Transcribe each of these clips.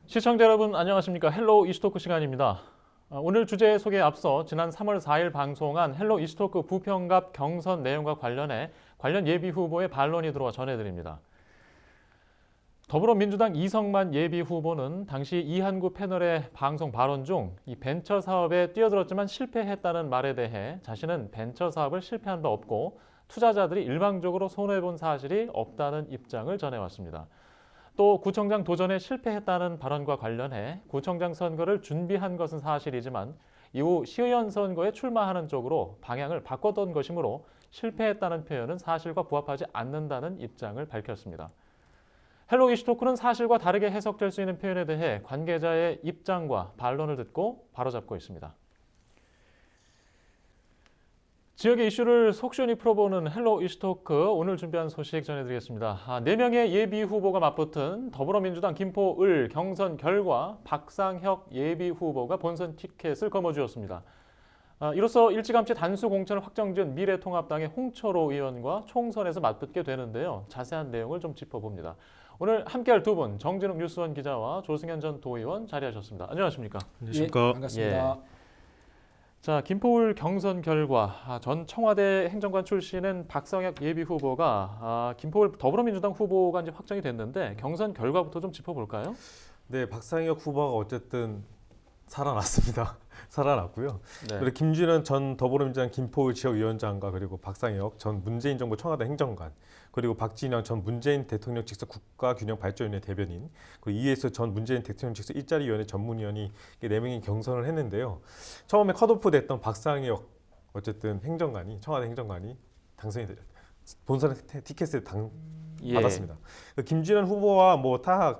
시청자 여러분 안녕하십니까? 헬로우 이슈토크 시간입니다. 오늘 주제 소개에 앞서 지난 3월 4일 방송한 헬로우 이슈토크 부평갑 경선 내용과 관련해 관련 예비 후보의 반론이 들어와 전해드립니다. 더불어민주당 이성만 예비 후보는 당시 이한구 패널의 방송 발언 중 이 벤처 사업에 뛰어들었지만 실패했다는 말에 대해 자신은 벤처 사업을 실패한 바 없고 투자자들이 일방적으로 손해본 사실이 없다는 입장을 전해왔습니다. 또 구청장 도전에 실패했다는 발언과 관련해 구청장 선거를 준비한 것은 사실이지만 이후 시의원 선거에 출마하는 쪽으로 방향을 바꿨던 것이므로 실패했다는 표현은 사실과 부합하지 않는다는 입장을 밝혔습니다. 헬로우 이슈토크는 사실과 다르게 해석될 수 있는 표현에 대해 관계자의 입장과 반론을 듣고 바로잡고 있습니다. 지역의 이슈를 속 시원히 풀어보는 헬로우 이슈토크, 오늘 준비한 소식 전해드리겠습니다. 4명의 예비 후보가 맞붙은 더불어민주당 김포을 경선 결과 박상혁 예비 후보가 본선 티켓을 거머쥐었습니다. 이로써 일찌감치 단수 공천을 확정지은 미래통합당의 홍철호 의원과 총선에서 맞붙게 되는데요. 자세한 내용을 좀 짚어봅니다. 오늘 함께할 두 분, 정진욱 뉴스원 기자와 조승현 전 도의원 자리하셨습니다. 안녕하십니까? 안녕하십니까? 반갑습니다. 자, 김포울 경선 결과 전 청와대 행정관 출신인 박상혁 예비 후보가 김포울 더불어민주당 후보가 이제 확정이 됐는데 경선 결과부터 좀 짚어볼까요? 네, 박상혁 후보가 어쨌든 살아났습니다. 살아났고요. 네. 그리고 김준현 전 더불어민주당 김포울 지역위원장과 그리고 박상혁 전 문재인 정부 청와대 행정관, 그리고 박진영 전 문재인 대통령 직속 국가균형발전위원회 대변인, 그리고 이해수 전 문재인 대통령 직속 일자리위원회 전문위원이 4명이 경선을 했는데요. 처음에 컷오프 됐던 박상혁 어쨌든 행정관이, 청와대 행정관이 당선이 되죠. 본선 티켓을 받았습니다. 김준현 후보와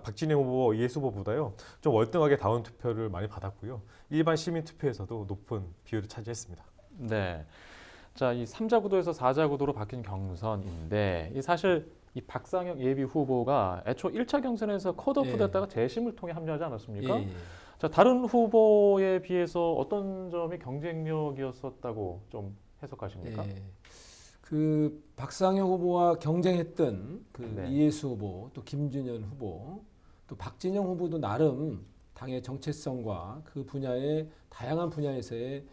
박진영 후보, 이해수 후보보다요 좀 월등하게 다운 투표를 많이 받았고요. 일반 시민 투표에서도 높은 비율을 차지했습니다. 네. 자, 이 3자 구도에서 4자 구도로 바뀐 경선인데 사실 이 박상혁 예비 후보가 애초 1차 경선에서 컷오프 됐다가 재심을 통해 합류하지 않았습니까? 자, 다른 후보에 비해서 어떤 점이 경쟁력이었었다고 좀 해석하십니까? 그 박상혁 후보와 경쟁했던 네. 이해수 후보, 또 김준현 후보, 또 박진영 후보도 나름 당의 정체성과 그 분야의 다양한 분야에서의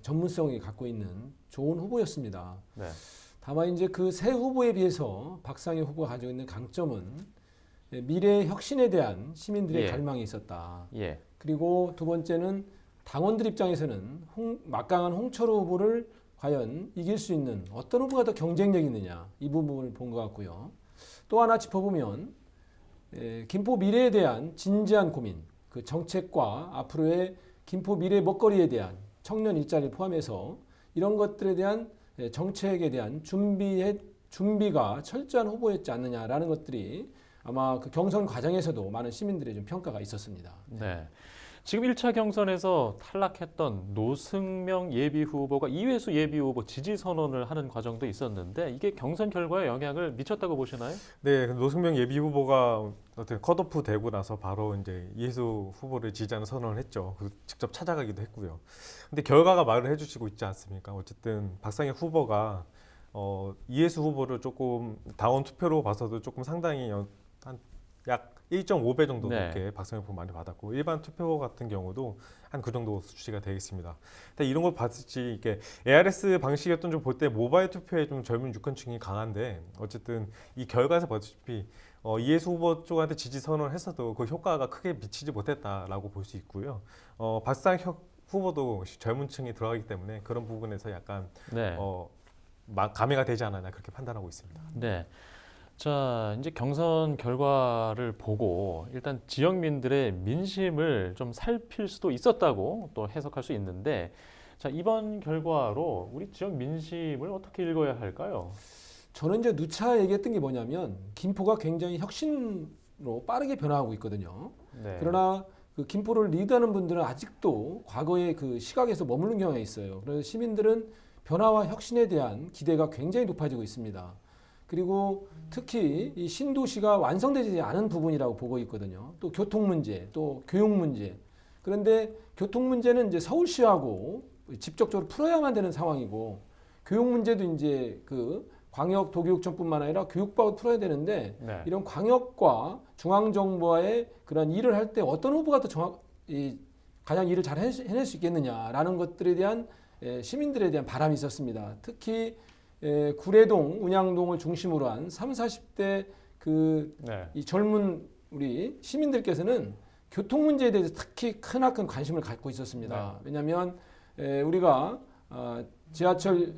전문성이 갖고 있는 좋은 후보였습니다. 네. 다만 이제 그 세 후보에 비해서 박상혁 후보가 가지고 있는 강점은 미래 혁신에 대한 시민들의 갈망이 있었다. 그리고 두 번째는 당원들 입장에서는 막강한 홍철호 후보를 과연 이길 수 있는 어떤 후보가 더 경쟁력이 있느냐, 이 부분을 본 것 같고요. 또 하나 짚어보면 김포 미래에 대한 진지한 고민, 그 정책과 앞으로의 김포 미래 먹거리에 대한 청년 일자리를 포함해서 이런 것들에 대한 정책에 대한 준비가 철저한 후보였지 않느냐라는 것들이 아마 그 경선 과정에서도 많은 시민들의 좀 평가가 있었습니다. 네. 지금 1차 경선에서 탈락했던 노승명 예비 후보가 이회수 예비 후보 지지 선언을 하는 과정도 있었는데 이게 경선 결과에 영향을 미쳤다고 보시나요? 네, 노승명 예비 후보가 어떻게 컷오프 되고 나서 바로 이제 이해수 후보를 지지하는 선언을 했죠. 직접 찾아가기도 했고요. 근데 결과가 말을 해주시고 있지 않습니까? 어쨌든 박상혁 후보가 이해수 후보를 조금 당원 투표로 봐서도 조금 상당히 약 1.5배 정도 높게 박상혁 후보 많이 받았고 일반 투표 같은 경우도 한 그 정도 수치가 되겠습니다. 근데 이런 걸 봤을지 이게 ARS 방식이었던 좀 볼 때 모바일 투표에 좀 젊은 유권층이 강한데 어쨌든 이 결과에서 보다시피 이해수 후보 쪽한테 지지 선언을 했어도 그 효과가 크게 미치지 못했다라고 볼 수 있고요. 박상혁 후보도 젊은 층이 들어가기 때문에 그런 부분에서 약간 감해가 되지 않았나 그렇게 판단하고 있습니다. 네. 자, 이제 경선 결과를 보고 일단 지역민들의 민심을 좀 살필 수도 있었다고 또 해석할 수 있는데 자, 이번 결과로 우리 지역 민심을 어떻게 읽어야 할까요? 저는 이제 누차 얘기했던 게 뭐냐면 김포가 굉장히 혁신으로 빠르게 변화하고 있거든요. 네. 그러나 그 김포를 리드하는 분들은 아직도 과거의 그 시각에서 머무는 경우가 있어요. 그래서 시민들은 변화와 혁신에 대한 기대가 굉장히 높아지고 있습니다. 그리고 특히 이 신도시가 완성되지 않은 부분이라고 보고 있거든요. 또 교통 문제, 또 교육 문제. 그런데 교통 문제는 이제 서울시하고 직접적으로 풀어야만 되는 상황이고 교육 문제도 이제 그 광역 도교육청뿐만 아니라 교육법을 풀어야 되는데 네. 이런 광역과 중앙정부와의 그런 일을 할 때 어떤 후보가 더 가장 일을 잘 해낼 수 있겠느냐라는 것들에 대한 시민들에 대한 바람이 있었습니다. 특히 구례동, 운양동을 중심으로 한 30, 40대 이 젊은 우리 시민들께서는 교통 문제에 대해서 특히 크나큰 관심을 갖고 있었습니다. 네. 왜냐하면 우리가 지하철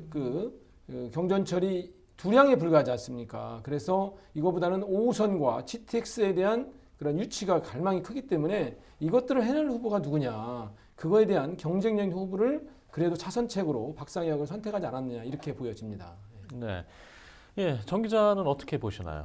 경전철이 두량에 불과하지 않습니까? 그래서 이거보다는 5호선과 GTX에 대한 그런 유치가 갈망이 크기 때문에 이것들을 해낼 후보가 누구냐, 그거에 대한 경쟁력인 후보를 그래도 차선책으로 박상혁을 선택하지 않았느냐 이렇게 보여집니다. 네, 예, 정 기자는 어떻게 보시나요?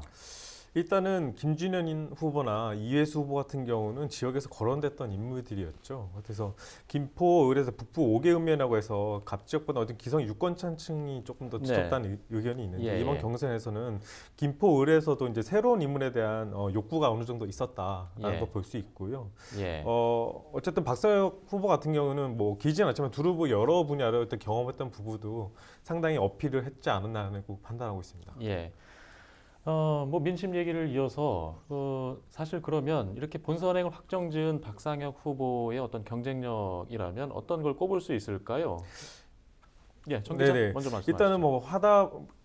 일단은 김준현 후보나 이회수 후보 같은 경우는 지역에서 거론됐던 인물들이었죠. 그래서 김포 을에서 북부 5개 읍면이라고 해서 갑 지역보다 어떤 기성 유권층이 조금 더 짙었다는 의견이 있는데 이번 경선에서는 김포 을에서도 이제 새로운 인물에 대한 욕구가 어느 정도 있었다라는 걸 볼 수 있고요. 어쨌든 박상혁 후보 같은 경우는 뭐 길지는 않지만 두 후보 여러 분야를 경험했던 부부도 상당히 어필을 했지 않았나라는 판단하고 있습니다. 예. 뭐 민심 얘기를 이어서 사실 그러면 이렇게 본선행을 확정지은 박상혁 후보의 어떤 경쟁력이라면 어떤 걸 꼽을 수 있을까요? 예, 정 기자 먼저 말씀하시죠. 일단은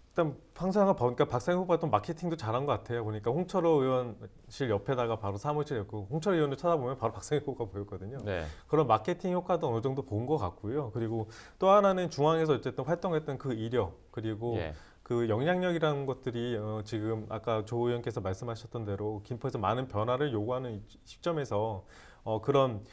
일단 항상 보니까 박상혁 후보가 또 마케팅도 잘한 것 같아요. 보니까 홍철호 의원실 옆에다가 바로 사무실이었고 홍철호 의원을 쳐다보면 바로 박상혁 후보가 보였거든요. 네. 그런 마케팅 효과도 어느 정도 본 것 같고요. 그리고 또 하나는 중앙에서 어쨌든 활동했던 그 이력 그리고 그 영향력이라는 것들이 지금 아까 조 의원께서 말씀하셨던 대로 김포에서 많은 변화를 요구하는 시점에서 그런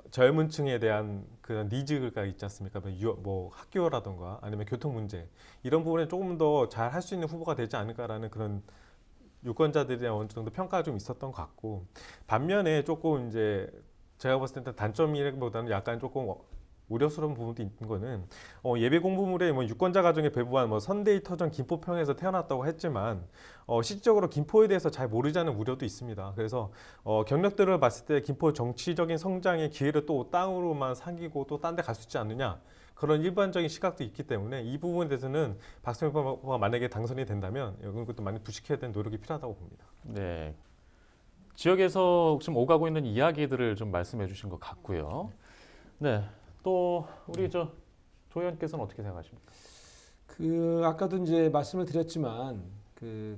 젊은 층에 대한 그런 니즈가 있지 않습니까? 뭐 학교라던가 아니면 교통 문제 이런 부분에 조금 더 잘 할 수 있는 후보가 되지 않을까라는 그런 유권자들에 대한 어느 정도 평가가 좀 있었던 것 같고 반면에 조금 이제 제가 봤을 때 단점이라기보다는 약간 조금 우려스러운 부분도 있는 거는 예비 공부물에 뭐 유권자 가정에 배부한 뭐 선데이터전 김포평에서 태어났다고 했지만 실질적으로 김포에 대해서 잘 모르지 않은 우려도 있습니다. 그래서 경력들을 봤을 때 김포 정치적인 성장의 기회를 또 땅으로만 사귀고 또 딴 데 갈 수 있지 않느냐 그런 일반적인 시각도 있기 때문에 이 부분에 대해서는 박상혁 후보가 만약에 당선이 된다면 이런 것도 많이 부식해야 되는 노력이 필요하다고 봅니다. 네. 지역에서 지금 오가고 있는 이야기들을 좀 말씀해 주신 것 같고요. 네. 또 우리 조 의원께서는 어떻게 생각하십니까? 아까도 이제 말씀을 드렸지만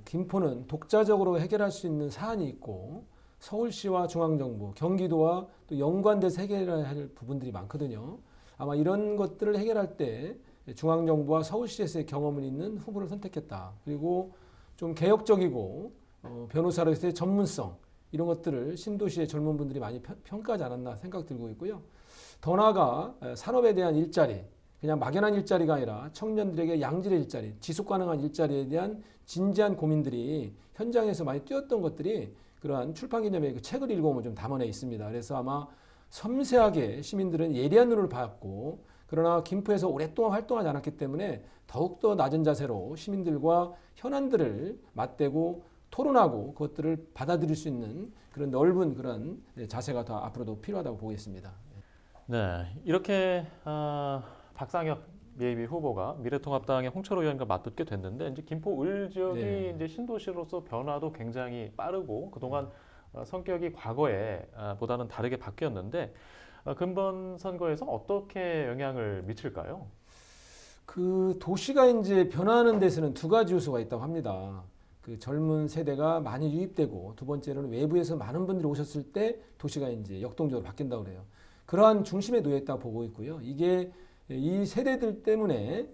김포는 독자적으로 해결할 수 있는 사안이 있고 서울시와 중앙정부, 경기도와 또 연관돼서 해결해야 할 부분들이 많거든요. 아마 이런 것들을 해결할 때 중앙정부와 서울시에서의 경험을 있는 후보를 선택했다. 그리고 좀 개혁적이고 변호사로서의 전문성 이런 것들을 신도시의 젊은 분들이 많이 평가하지 않았나 생각 들고 있고요. 더 나아가 산업에 대한 일자리, 그냥 막연한 일자리가 아니라 청년들에게 양질의 일자리, 지속 가능한 일자리에 대한 진지한 고민들이 현장에서 많이 뛰었던 것들이 그러한 출판기념회 그 책을 읽어보면 좀 담아내 있습니다. 그래서 아마 섬세하게 시민들은 예리한 눈을 봤고 그러나 김포에서 오랫동안 활동하지 않았기 때문에 더욱더 낮은 자세로 시민들과 현안들을 맞대고 토론하고 그것들을 받아들일 수 있는 그런 넓은 그런 자세가 더 앞으로도 필요하다고 보겠습니다. 네, 이렇게 박상혁 예비 후보가 미래통합당의 홍철호 의원과 맞붙게 됐는데 이제 김포 을 지역이 이제 신도시로서 변화도 굉장히 빠르고 그동안 성격이 과거에 보다는 다르게 바뀌었는데 근본 선거에서 어떻게 영향을 미칠까요? 도시가 이제 변화하는 데서는 두 가지 요소가 있다고 합니다. 젊은 세대가 많이 유입되고 두 번째로는 외부에서 많은 분들이 오셨을 때 도시가 이제 역동적으로 바뀐다고 그래요. 그러한 중심에 놓여 있다고 보고 있고요. 이게 이 세대들 때문에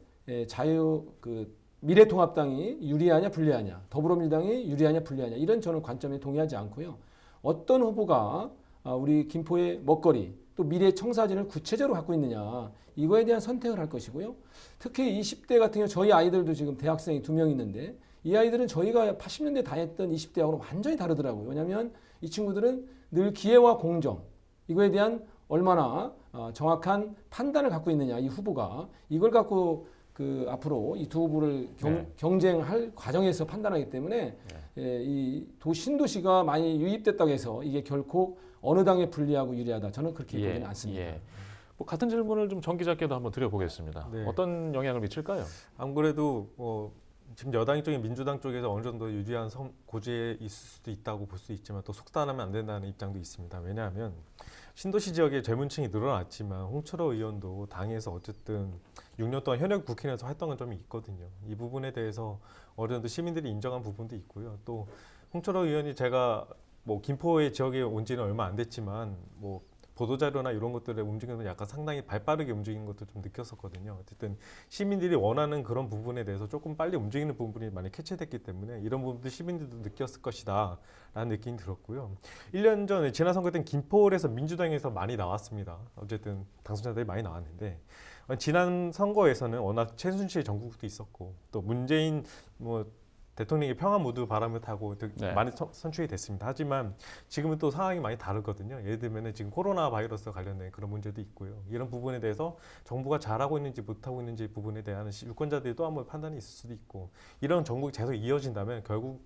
미래통합당이 유리하냐 불리하냐, 더불어민주당이 유리하냐 불리하냐 이런 저는 관점에 동의하지 않고요. 어떤 후보가 우리 김포의 먹거리 또 미래 청사진을 구체적으로 갖고 있느냐 이거에 대한 선택을 할 것이고요. 특히 20대 같은 경우 저희 아이들도 지금 대학생이 2명 있는데 이 아이들은 저희가 80년대 다녔던 20대하고는 완전히 다르더라고요. 왜냐하면 이 친구들은 늘 기회와 공정 이거에 대한 얼마나 정확한 판단을 갖고 있느냐 이 후보가 이걸 갖고 앞으로 이 두 후보를 경쟁할 과정에서 판단하기 때문에 이 신도시가 많이 유입됐다고 해서 이게 결코 어느 당에 불리하고 유리하다 저는 그렇게 보지는 않습니다. 뭐 같은 질문을 좀 정 기자께도 한번 드려보겠습니다. 어떤 영향을 미칠까요? 안 그래도 지금 여당 쪽인 민주당 쪽에서 어느 정도 유리한 고지에 있을 수도 있다고 볼 수 있지만 또 속단하면 안 된다는 입장도 있습니다. 왜냐하면 신도시 지역에 젊은층이 늘어났지만 홍철호 의원도 당에서 어쨌든 6년 동안 현역 국회의원에서 활동한 점이 있거든요. 이 부분에 대해서 어느 정도 시민들이 인정한 부분도 있고요. 또 홍철호 의원이 제가 뭐 김포의 지역에 온 지는 얼마 안 됐지만 뭐 보도자료나 이런 것들의 움직임은 약간 상당히 발빠르게 움직이는 것도 좀 느꼈었거든요. 어쨌든 시민들이 원하는 그런 부분에 대해서 조금 빨리 움직이는 부분이 많이 캐치됐기 때문에 이런 부분도 시민들도 느꼈을 것이다 라는 느낌이 들었고요. 1년 전에 지난 선거 때는 김포에서 민주당에서 많이 나왔습니다. 어쨌든 당선자들이 많이 나왔는데 지난 선거에서는 워낙 최순실 정국도 있었고 또 문재인 뭐 대통령이 평화 모드 바람을 타고 네. 많이 선출이 됐습니다. 하지만 지금은 또 상황이 많이 다르거든요. 예를 들면 지금 코로나 바이러스 관련된 그런 문제도 있고요. 이런 부분에 대해서 정부가 잘하고 있는지 못하고 있는지 부분에 대한 유권자들이 또 한번 판단이 있을 수도 있고 이런 정국이 계속 이어진다면 결국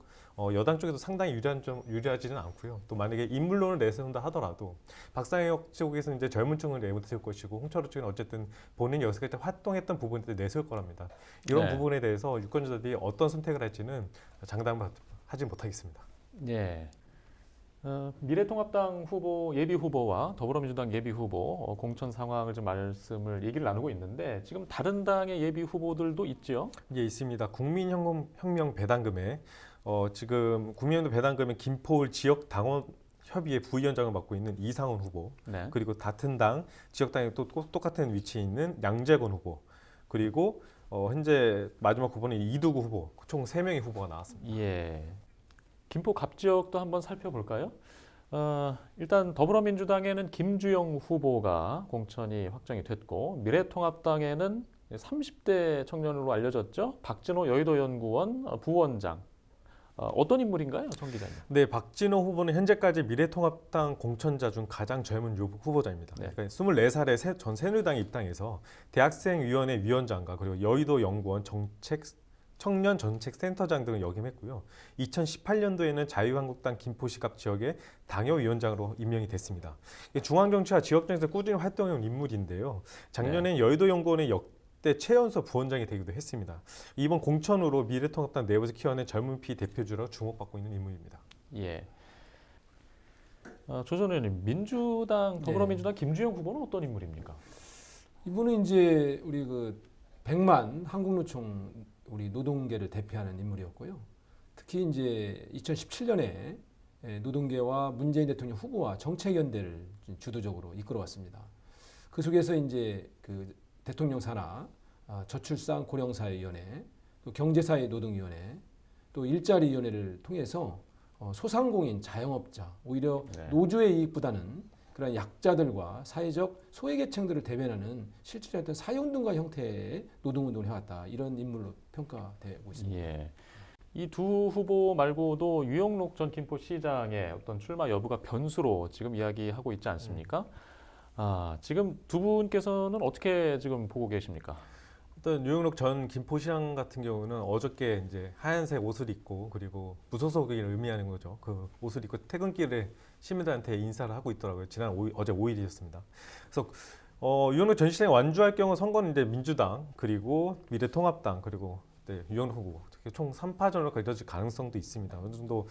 여당 쪽에도 상당히 유리하지는 않고요. 또 만약에 인물론을 내세운다 하더라도 박상혁 쪽에서는 이제 젊은층을 내세울 것이고 홍철호 쪽은 어쨌든 본인이 여기서 활동했던 부분들 내세울 거랍니다. 이런 네. 부분에 대해서 유권자들이 어떤 선택을 할지는 장담하지 못하겠습니다. 예. 미래통합당 후보 예비 후보와 더불어민주당 예비 후보 공천 상황을 좀 얘기를 나누고 있는데 지금 다른 당의 예비 후보들도 있죠. 예, 있습니다. 국민혁명 배당금에 지금 국민연금 배당금의 김포을 지역 당원 협의회 부위원장을 맡고 있는 이상원 후보, 네. 그리고 같은 당 지역당에 또 똑같은 위치에 있는 양재건 후보, 그리고 현재 마지막 후보는 이두구 후보, 총 3명의 후보가 나왔습니다. 예. 김포 갑지역도 한번 살펴볼까요? 일단 더불어민주당에는 김주영 후보가 공천이 확정이 됐고 미래통합당에는 30대 청년으로 알려졌죠. 박진호 여의도연구원 부원장. 어떤 인물인가요, 정 기자님? 네, 박진호 후보는 현재까지 미래통합당 공천자 중 가장 젊은 후보자입니다. 네. 그러니까 24살의 전 새누리당에 입당해서 대학생위원회 위원장과 그리고 여의도연구원 청년 정책센터장 등을 역임했고요. 2018년도에는 자유한국당 김포시 갑 지역의 당협위원장으로 임명이 됐습니다. 중앙정치와 지역정치에서 꾸준히 활동해온 인물인데요. 작년엔 여의도연구원의 역대 최연소 부원장이 되기도 했습니다. 이번 공천으로 미래통합당 내부에서 키워낸 젊은 피 대표주로 주목받고 있는 인물입니다. 예. 조 전 의원님, 더불어민주당 김주영 후보는 어떤 인물입니까? 이분은 이제 우리 그 백만 한국노총 우리 노동계를 대표하는 인물이었고요. 특히 이제 2017년에 노동계와 문재인 대통령 후보와 정책 연대를 주도적으로 이끌어왔습니다. 그 속에서 이제 그 대통령 산하, 저출산 고령사회위원회, 또 경제사회 노동위원회, 또 일자리위원회를 통해서 소상공인 자영업자, 오히려 노조의 이익보다는 그런 약자들과 사회적 소외계층들을 대변하는 실질적인 어떤 사회운동가 형태의 노동운동을 해왔다. 이런 인물로 평가되고 있습니다. 예. 이 두 후보 말고도 유영록 전 김포시장의 어떤 출마 여부가 변수로 지금 이야기하고 있지 않습니까? 지금 두 분께서는 어떻게 지금 보고 계십니까? 일단 유영록 전 김포시장 같은 경우는 어저께 이제 하얀색 옷을 입고 그리고 무소속을 의미하는 거죠. 그 옷을 입고 퇴근길에 시민들한테 인사를 하고 있더라고요. 어제 5일이었습니다. 그래서 유영록 전 시장이 완주할 경우 선거는 이제 민주당 그리고 미래통합당 그리고 유영록 후보 총 3파전으로 걸려질 가능성도 있습니다. 어느 정도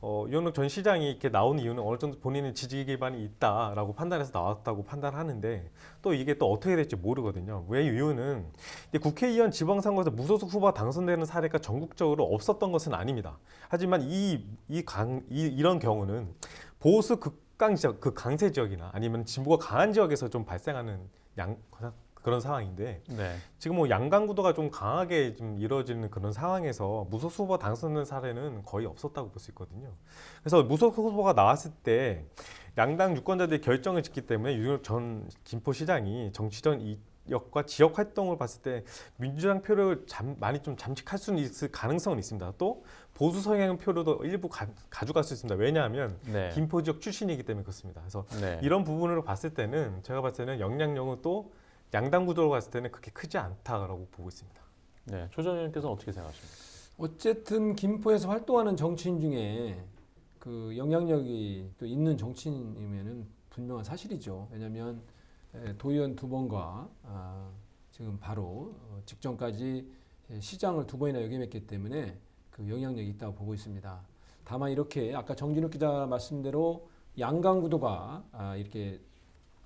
유영록 전 시장이 이렇게 나오는 이유는 어느 정도 본인의 지지 기반이 있다라고 판단해서 나왔다고 판단하는데 또 이게 또 어떻게 될지 모르거든요. 왜 이유는 국회의원 지방선거에서 무소속 후보가 당선되는 사례가 전국적으로 없었던 것은 아닙니다. 하지만 이런 경우는 보수 강세 지역이나 아니면 진보가 강한 지역에서 좀 발생하는 그런 상황인데 지금 뭐 양강 구도가 좀 강하게 좀 이루어지는 그런 상황에서 무소속 후보 당선된 사례는 거의 없었다고 볼 수 있거든요. 그래서 무소속 후보가 나왔을 때 양당 유권자들이 결정을 짓기 때문에 유영록 전 김포시장이 정치적 이력과 지역 활동을 봤을 때 민주당 표를 많이 좀 잠식할 수 있을 가능성은 있습니다. 또 보수 성향 표로도 일부 가져갈 수 있습니다. 왜냐하면 김포 지역 출신이기 때문에 그렇습니다. 그래서 이런 부분으로 봤을 때는 제가 봤을 때는 영향력은 또 양당 구도로 봤을 때는 그렇게 크지 않다라고 보고 있습니다. 네, 조 전 의원께서는 어떻게 생각하십니까? 어쨌든 김포에서 활동하는 정치인 중에 그 영향력이 또 있는 정치인이면은 분명한 사실이죠. 왜냐하면 도의원 2번과 지금 바로 직전까지 시장을 2번이나 역임했기 때문에 그 영향력이 있다고 보고 있습니다. 다만 이렇게 아까 정진욱 기자 말씀대로 양강 구도가 이렇게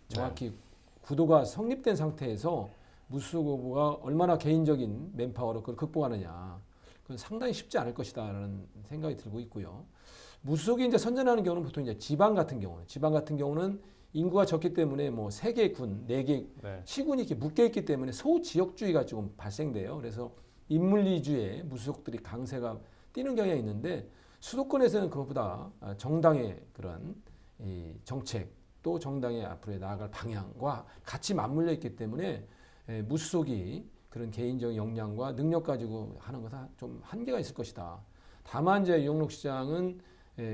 정확히 구도가 성립된 상태에서 무수욱 후보가 얼마나 개인적인 맨파워로 그걸 극복하느냐, 그건 상당히 쉽지 않을 것이다라는 생각이 들고 있고요. 무수욱이 이제 선전하는 경우는 보통 이제 지방 같은 경우는 인구가 적기 때문에 뭐 3개 군, 4개 시군이 이렇게 묶여 있기 때문에 소지역주의가 조금 발생돼요. 그래서 인물 위주의 무수욱들이 강세가 띄는 경향이 있는데, 수도권에서는 그것보다 정당의 그런 이 정책, 또 정당의 앞으로 나아갈 방향과 같이 맞물려 있기 때문에 무수욱이 그런 개인적 역량과 능력 가지고 하는 것은 좀 한계가 있을 것이다. 다만 이제 유영록 시장은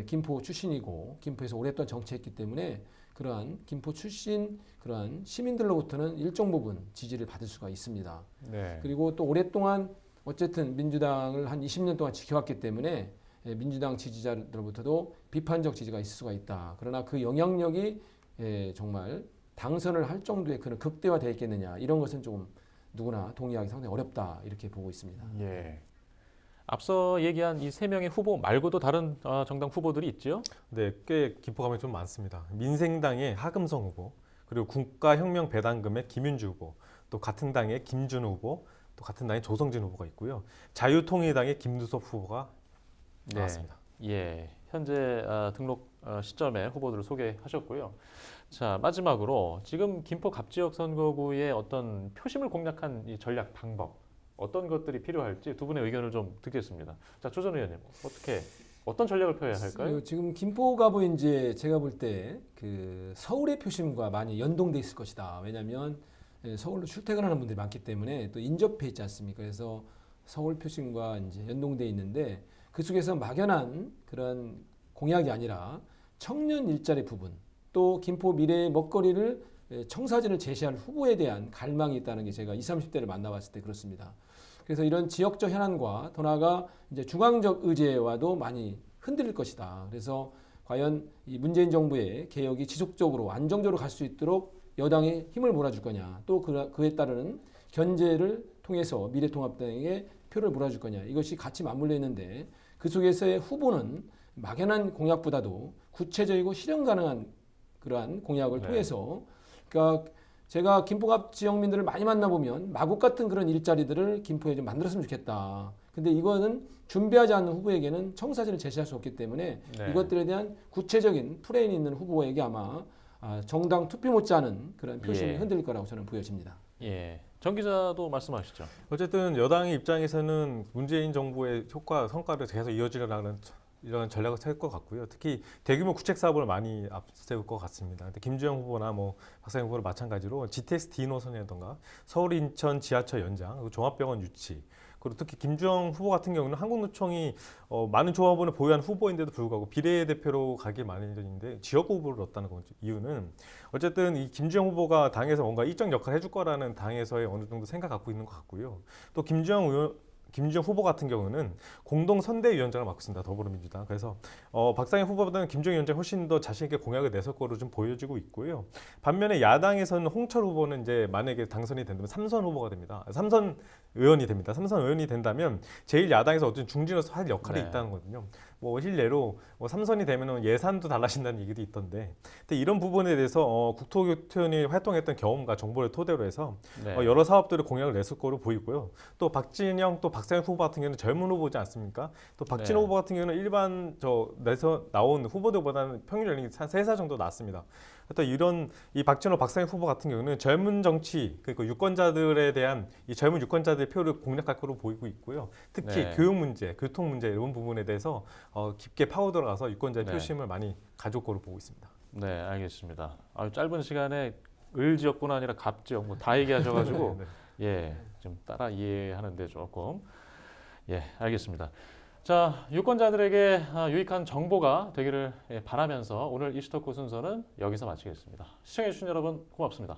김포 출신이고 김포에서 오랫동안 정치했기 때문에 그러한 김포 출신 그러한 시민들로부터는 일정 부분 지지를 받을 수가 있습니다. 네. 그리고 또 오랫동안 어쨌든 민주당을 한 20년 동안 지켜왔기 때문에 민주당 지지자들로부터도 비판적 지지가 있을 수가 있다. 그러나 그 영향력이 정말 당선을 할 정도의 그런 극대화되어 있겠느냐, 이런 것은 조금 누구나 동의하기 상당히 어렵다, 이렇게 보고 있습니다. 예. 앞서 얘기한 이 3명의 후보 말고도 다른 정당 후보들이 있죠? 네, 꽤 기포감이 좀 많습니다. 민생당의 하금성 후보, 그리고 국가혁명배당금의 김윤주 후보, 또 같은 당의 김준우 후보, 또 같은 당의 조성진 후보가 있고요. 자유통일당의 김두섭 후보가 나왔습니다. 예, 현재 등록 시점에 후보들을 소개하셨고요. 자, 마지막으로 지금 김포 갑지역 선거구의 어떤 표심을 공략한 이 전략 방법, 어떤 것들이 필요할지 두 분의 의견을 좀 듣겠습니다. 자, 조 전 의원님, 어떤 전략을 펴야 할까요? 지금 김포갑은 이제 제가 볼 때 그 서울의 표심과 많이 연동돼 있을 것이다. 왜냐하면 서울로 출퇴근하는 분들이 많기 때문에 또 인접해 있지 않습니까? 그래서 서울 표심과 이제 연동돼 있는데, 그 속에서 막연한 그런 공약이 아니라 청년 일자리 부분, 또 김포 미래의 먹거리를 청사진을 제시할 후보에 대한 갈망이 있다는 게 제가 20, 30대를 만나봤을 때 그렇습니다. 그래서 이런 지역적 현안과 더 나아가 이제 중앙적 의제와도 많이 흔들릴 것이다. 그래서 과연 이 문재인 정부의 개혁이 지속적으로 안정적으로 갈 수 있도록 여당에 힘을 몰아줄 거냐, 또 그에 따르는 견제를 통해서 미래통합당에게 표를 몰아줄 거냐, 이것이 같이 맞물려 있는데, 그 속에서의 후보는 막연한 공약보다도 구체적이고 실현 가능한 그러한 공약을 통해서, 그러니까 제가 김포갑 지역민들을 많이 만나보면 마곡 같은 그런 일자리들을 김포에 좀 만들었으면 좋겠다. 근데 이거는 준비하지 않는 후보에게는 청사진을 제시할 수 없기 때문에 이것들에 대한 구체적인 플랜이 있는 후보에게 아마 정당 투표 못지않은 그런 표심이 흔들릴 거라고 저는 보여집니다. 예, 정 기자도 말씀하시죠. 어쨌든 여당의 입장에서는 문재인 정부의 성과를 계속 이어지려는 이런 전략을 세울 것 같고요. 특히 대규모 구책 사업을 많이 앞세울 것 같습니다. 근데 김주영 후보나 뭐 박상현 후보도 마찬가지로 GTX D 노선이라던가 서울 인천 지하철 연장, 그리고 종합병원 유치, 그리고 특히 김주영 후보 같은 경우는 한국노총이 많은 조합원을 보유한 후보인데도 불구하고 비례대표로 가길 마련인데 지역구 후보를 넣었다는 거죠. 이유는 어쨌든 이 김주영 후보가 당에서 뭔가 일정 역할을 해줄 거라는 당에서의 어느 정도 생각 갖고 있는 것 같고요. 또 김주영 후보 같은 경우는 공동 선대위원장을 맡고 있습니다. 더불어민주당. 그래서 박상현 후보보다는 김주영 위원장이 훨씬 더 자신 있게 공약을 냈을 거로 좀 보여지고 있고요. 반면에 야당에서는 홍철 후보는 이제 만약에 당선이 된다면 삼선 후보가 됩니다. 삼선 의원이 됩니다. 삼선 의원이 된다면 제일 야당에서 어떤 중진으로서 할 역할이 있다는 거거든요. 뭐 실례로 삼선이 되면은 예산도 달라진다는 얘기도 있던데, 근데 이런 부분에 대해서 국토교통위 활동했던 경험과 정보를 토대로 해서 여러 사업들을 공약을 냈을 거로 보이고요. 또 박진영, 또 박상현 후보 같은 경우는 젊은 후보지 않습니까? 또 박진호 후보 같은 경우는 일반 내서 나온 후보들보다는 평균 연령이 한 3살 정도 낮습니다. 또 이런 이 박진호, 박상현 후보 같은 경우는 젊은 정치, 그리고 유권자들에 대한 이 젊은 유권자들의 표를 공략할 거로 보이고 있고요. 특히 교육 문제, 교통 문제 이런 부분에 대해서 깊게 파고 들어가서 유권자의 표심을 많이 가져올 거로 보고 있습니다. 네, 알겠습니다. 짧은 시간에 을지역뿐 아니라 갑지역 뭐 다 얘기하셔가지고 예, 좀 따라 이해하는데 조금 알겠습니다. 자, 유권자들에게 유익한 정보가 되기를 바라면서 오늘 이슈토크 순서는 여기서 마치겠습니다. 시청해주신 여러분 고맙습니다.